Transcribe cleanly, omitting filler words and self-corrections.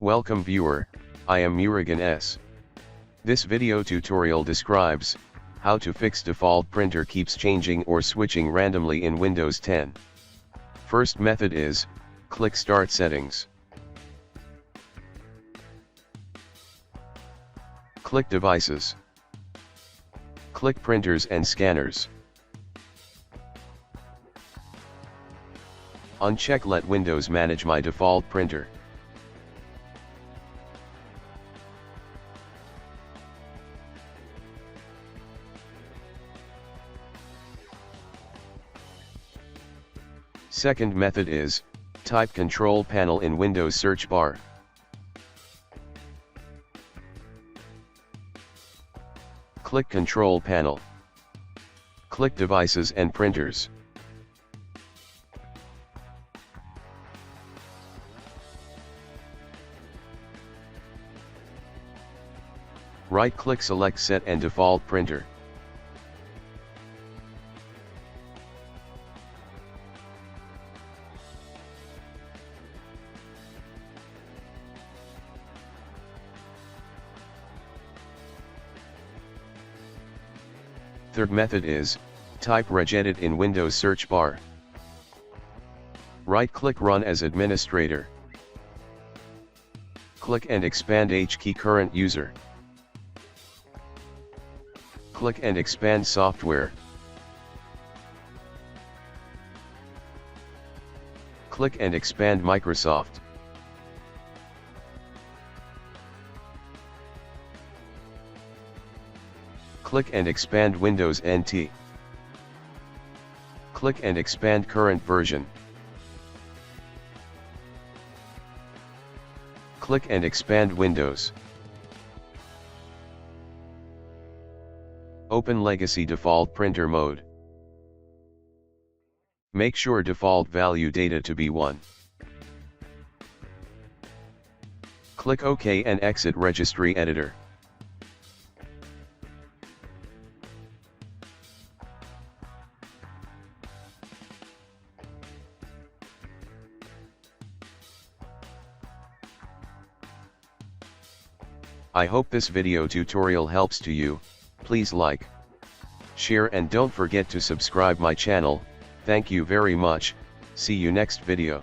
Welcome viewer, I am Murugan S. This video tutorial describes how to fix default printer keeps changing or switching randomly in Windows 10. First method is, click Start Settings. Click Devices. Click Printers and Scanners. Uncheck Let Windows manage my default printer. Second method is, type Control Panel in Windows search bar. Click Control Panel. Click Devices and Printers. Right-click Select Set and Default Printer. Third method is, type Regedit in Windows search bar. Right-click Run as Administrator. Click and expand HKey Current User. Click and expand Software. Click and expand Microsoft. Click and expand Windows NT. Click and expand Current Version. Click and expand Windows. Open Legacy Default Printer Mode. Make sure default value data to be 1. Click OK and exit Registry Editor. I hope this video tutorial helps to you. Please like, share and don't forget to subscribe my channel. Thank you very much. See you next video.